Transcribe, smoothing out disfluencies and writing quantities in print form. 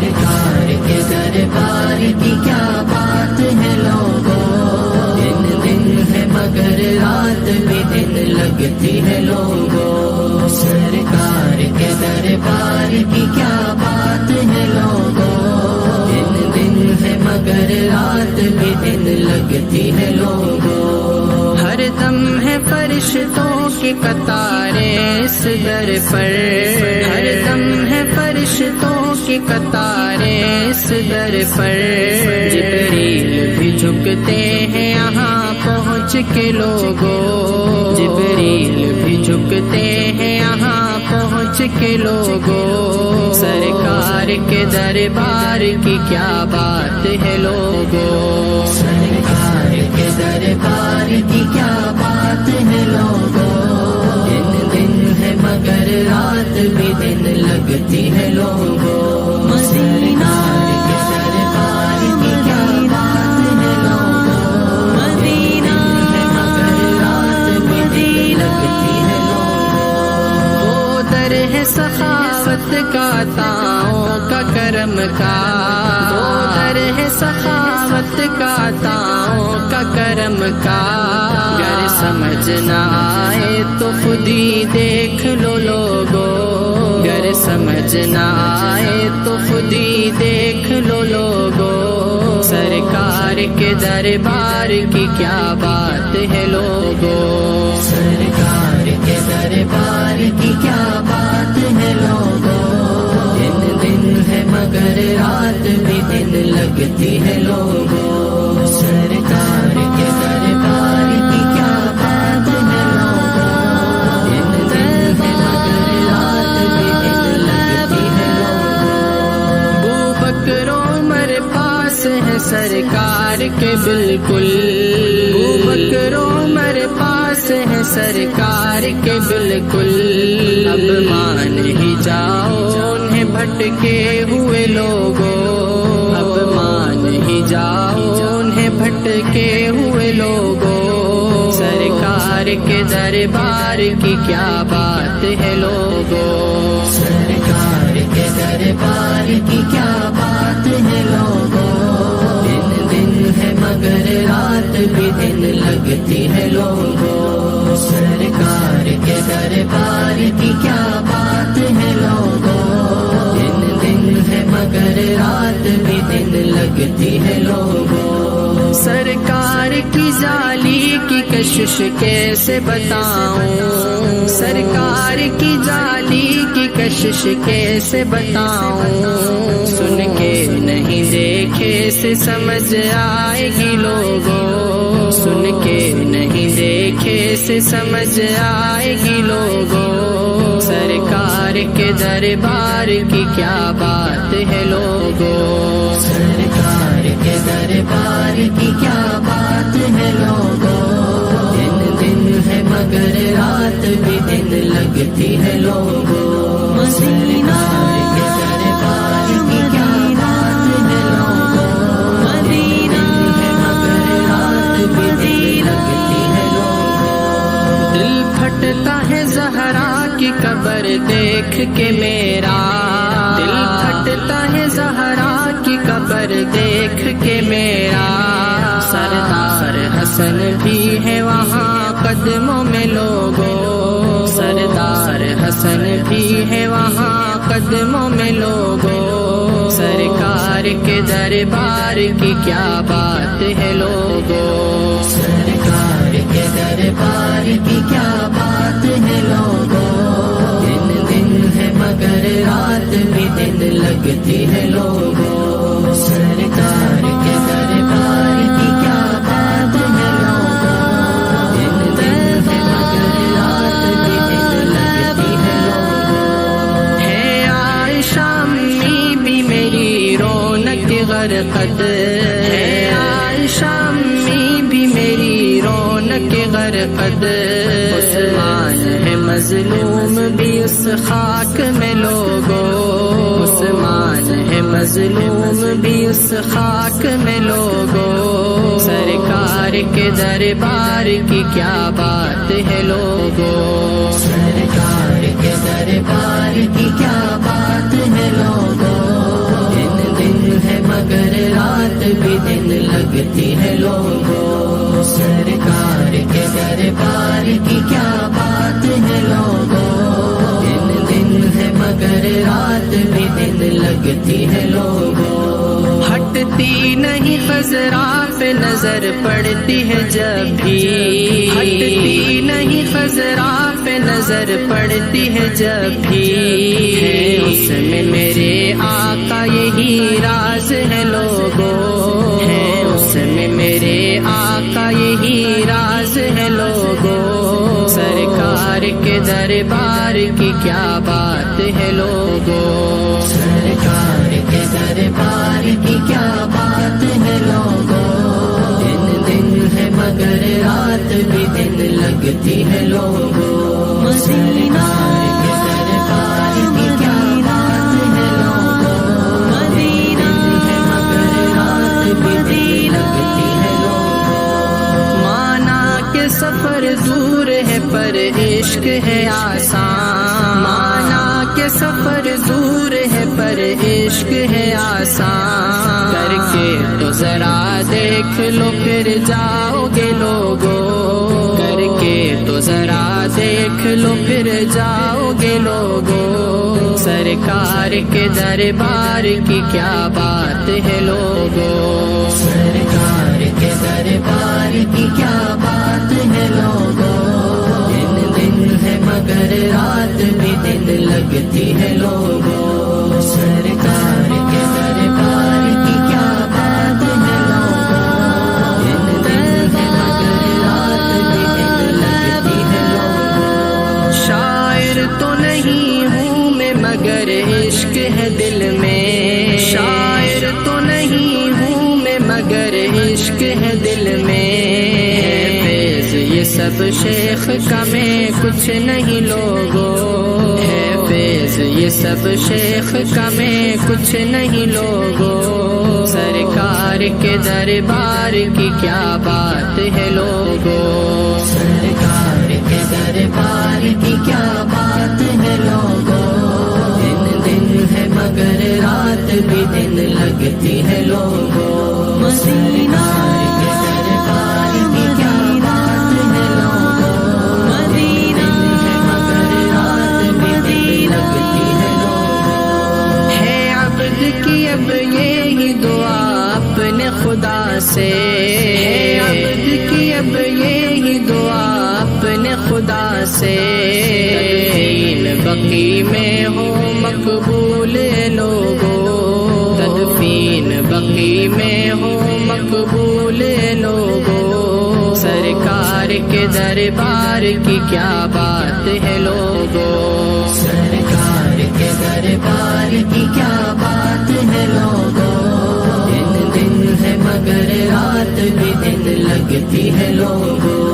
سرکار کے دربار کی کیا بات ہے لوگوں، دن دن ہے مگر رات بھی دن لگتی ہے لوگوں، سرکار کے دربار کی کیا بات ہے لوگوں، دن دن ہے مگر رات بھی دن لگتی ہے لوگوں، ہر دم ہے فرشتوں کی قطاریں اس در پر، ہر دم ہے فرشتوں کی قطاریں اس در پر، جبریل بھی جھکتے ہیں یہاں پہنچ کے لوگوں، جبریل بھی جھکتے ہیں یہاں پہنچ کے لوگوں، سرکار کے دربار کی کیا بات ہے لوگوں، سرکار کے دربار کی کیا بات ہے لوگوں، دن دن ہے مگر رات بھی دن لگتی ہے لوگوں، سرکار کے دربار کی کیا بات ہے لوگوں، دن ہے مگر رات بھی دن لگتی ہے لوگوں، وہ در ہے سخاوت کا عطاؤں کا کرم کا، وہ در ہے سخاوت کا عطاؤں کا کرم کا، گر سمجھ نہ آئے تو خود ہی دیکھ لو لوگوں، گر سمجھ نہ آئے تو خود ہی دیکھ لو لوگوں، سرکار کے دربار کی کیا بات ہے لوگوں، سرکار کے دربار کی کیا بات ہے لوگوں، دن دن ہے مگر رات بھی دن لگتی ہے لوگوں، سرکار کے دربار کی کیا بات ہے لوگوں، دن دن ہے مگر رات بھی دن لگتی ہے لوگوں، ابوبکر عمر پاس ہے سرکار کے بالکل، ابوبکر عمر پاس ہے سرکار کے بالکل، اب مان ہی جاؤ انہیں بھٹکے ہوئے لوگوں، اب مان ہی جاؤ انہیں بھٹکے ہوئے لوگوں، سرکار کے دربار کی کیا بات ہے لوگوں، سرکار کے دربار کی کیا بات ہے لوگوں، دن دن ہے مگر رات بھی دن لگتی ہے لوگوں، سرکار کے دربار کی کیا بات ہے لوگوں، دن دن ہے مگر رات بھی دن لگتی ہے لوگوں، سرکار کی جالی کی کشش کیسے بتاؤں، سرکار کی جالی کی کشش کیسے بتاؤں، سن کے نہیں دیکھے سے سمجھ آئے گی لوگوں، سن کے نہیں دیکھے سے سمجھ آئے گی لوگوں، سرکار کے دربار کی کیا بات ہے لوگوں، سرکار کے دربار کی کیا بات ہے لوگوں، دن دن ہے مگر رات بھی دن لگتی ہے لوگوں، سرکار کے دربار کی کیا بات ہے لوگوں، دن ہے مگر رات بھی دن لگتی ہے لوگوں، دل پھٹتا ہے زہرا کی قبر دیکھ کے میرا، دل پھٹتا ہے زہرا کی قبر دیکھ کے میرا، سردار حسن بھی ہے وہاں قدموں میں لوگوں، سردار حسن بھی ہے وہاں قدموں میں لوگوں، سرکار کے دربار کی کیا بات ہے لوگوں، سرکار کے دربار کی کیا بات ہے لوگوں، دن دن ہے مگر رات بھی دن لگتی ہے لوگوں، سرکار کے دربار کی کیا بات ہے لوگوں، دن دن ہے مگر رات بھی دن لگتی ہے لوگوں، ہے عائشہ امی بھی میری رونق غرقد، ہے عائشہ امی بھی میری رونق غرقد، عثمان ہے مظلوم بھی اس خاک میں لوگوں، عثمان ہے مظلوم بھی اس خاک میں لوگوں، سرکار کے دربار کی کیا بات ہے لوگوں، سرکار کے دربار کی کیا بات ہے لوگوں، دن رات بھی دن لگتی ہے لوگوں، سرکار کے دربار کی کیا بات ہے لوگوں، دن ہے مگر رات بھی دن لگتی ہے لوگوں، ہٹتی نہیں خضرا پہ نظر پڑتی ہے جب بھی، ہٹتی نہیں خضرا پہ نظر پڑتی ہے جب بھی، ہے اس میں میرے آقا یہی راز ہے لوگوں، ہے اس میں میرے آقا یہی راز ہے لوگوں، سرکار کے دربار کی کیا بات ہے لوگوں، سرکار کے دربار کی کیا بات ہے لوگوں، دن ہے مگر رات بھی دن لگتی ہے لوگوں، سرکار کے دربار کی کیا بات ہے لوگوں، دن ہے مگر رات بھی دن لگتی ہے لوگوں، مانا کہ سفر دور ہے پر عشق ہے آسان، مانا کہ سفر دور ہے پر عشق ہے آسان، کر کے تو ذرا دیکھ لو پھر جاؤ گے لوگوں، کر کے تو ذرا دیکھ لو پھر جاؤ گے لوگوں، سرکار کے دربار کی کیا بات ہے لوگوں، سرکار کے دربار کی کیا بات ہے لوگوں، دن ہے مگر رات بھی دن لگتی ہے لوگوں، سرکار کے دربار کی کیا بات ہے لوگوں، دن ہے مگر رات بھی دن لگتی ہے لوگوں، شاعر تو نہیں ہوں میں مگر عشق ہے دل میں، شاعر تو نہیں ہوں میں مگر عشق ہے دل میں، فیض یہ سب شیخ کا میں کچھ نہیں لوگوں، ہے فیض یہ سب شیخ کا میں کچھ نہیں لوگوں، سرکار کے دربار کی کیا بات ہے لوگوں، سرکار کے دربار کی کیا بات ہے لوگوں، دن ہے مگر رات بھی دن لگتی ہے لوگوں، سرکار کے دربار کی کیا بات ہے لوگوں، دن ہے مگر رات بھی دن لگتی ہے لوگوں، ہے عبد کی اب یہی دعا اپنے خدا سے، ہے عبد کی اب یہی دعا اپنے خدا سے، تدفین بقی میں ہو مقبول لوگوں، تدفین بقی میں ہو مقبول لوگوں، سرکار کے دربار کی کیا بات ہے لوگوں، سرکار کے دربار کی کیا بات ہے لوگوں، دن ہے مگر رات بھی دن لگتی ہے لوگوں،